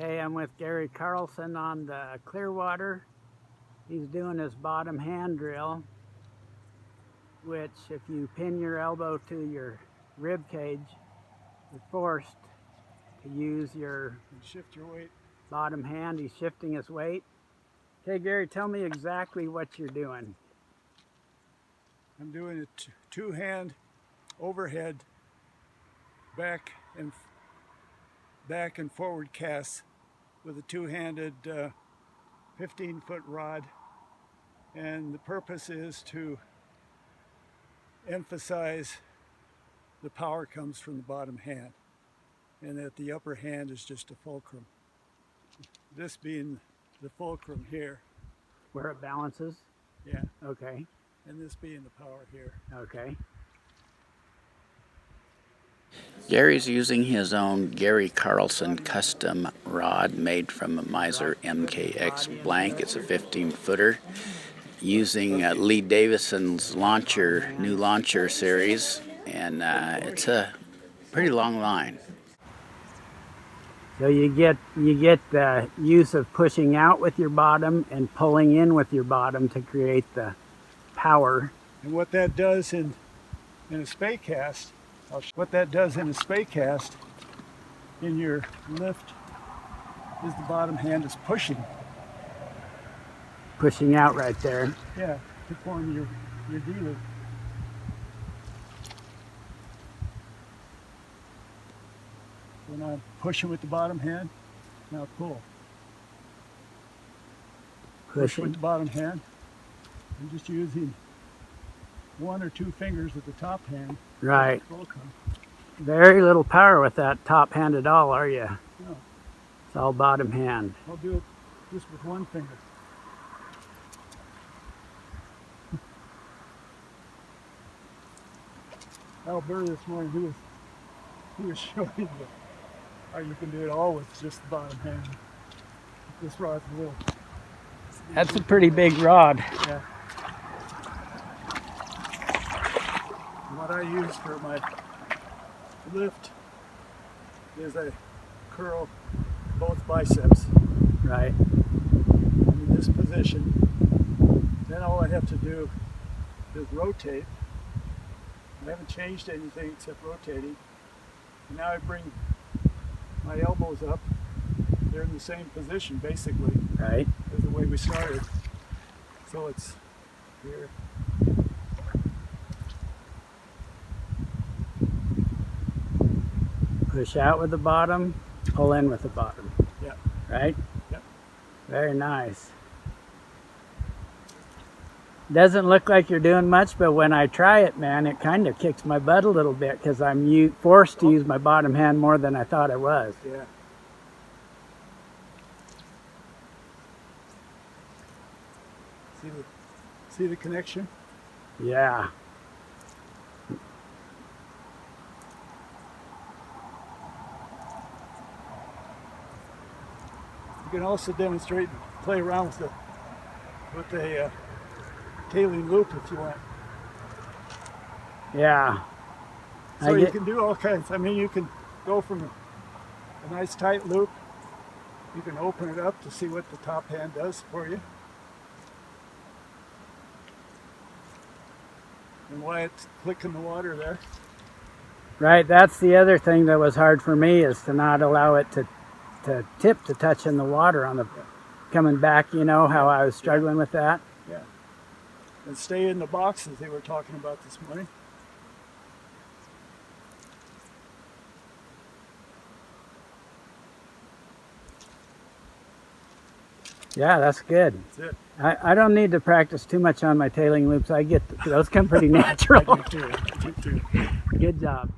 Hey, I'm with Gary Carlson on the Clearwater. He's doing his bottom hand drill, which if you pin your elbow to your rib cage, you're forced to use your shift your weight. Bottom hand. He's shifting his weight. Okay, Gary, tell me exactly what you're doing. I'm doing a two-hand overhead back and forward cast with a two-handed 15-foot rod, and the purpose is to emphasize the power comes from the bottom hand and that the upper hand is just a fulcrum. This being the fulcrum here. Where it balances? Yeah. Okay. And this being the power here. Okay. Gary's using his own Gary Carlson custom rod made from a Miser MKX blank. It's a 15-footer using Lee Davison's new launcher series, and it's a pretty long line. So you get the use of pushing out with your bottom and pulling in with your bottom to create the power. And what that does in a Spey cast, in your lift is the bottom hand is pushing out right there. Yeah, to form your D loop. When I'm pushing with the bottom hand, now pull. Push with the bottom hand. I'm just using one or two fingers at the top hand. Right. Very little power with that top hand at all, are you? No. It's all bottom hand. I'll do it just with one finger. Al Burr this morning, he was showing you how you can do it all with just the bottom hand. This rod's a little... That's a pretty big rod. Yeah. What I use for my lift is I curl both biceps. Right. In this position. Then all I have to do is rotate. I haven't changed anything except rotating. And now I bring my elbows up. They're in the same position basically. Right. As the way we started. So it's here. Push out with the bottom, pull in with the bottom. Yeah. Right? Yep. Very nice. Doesn't look like you're doing much, but when I try it, man, it kind of kicks my butt a little bit because I'm forced to use my bottom hand more than I thought I was. Yeah. See the connection? Yeah. You can also demonstrate and play around with the tailing loop if you want. Yeah. So you can do all kinds. I mean, you can go from a nice tight loop. You can open it up to see what the top hand does for you. And why it's clicking the water there. Right, that's the other thing that was hard for me, is to not allow it to tip to touching the water on the coming back, you know, how I was struggling with that. Yeah. And stay in the boxes they were talking about this morning. Yeah, that's good. That's it. I don't need to practice too much on my tailing loops. I get those come pretty natural. I do too. Good job.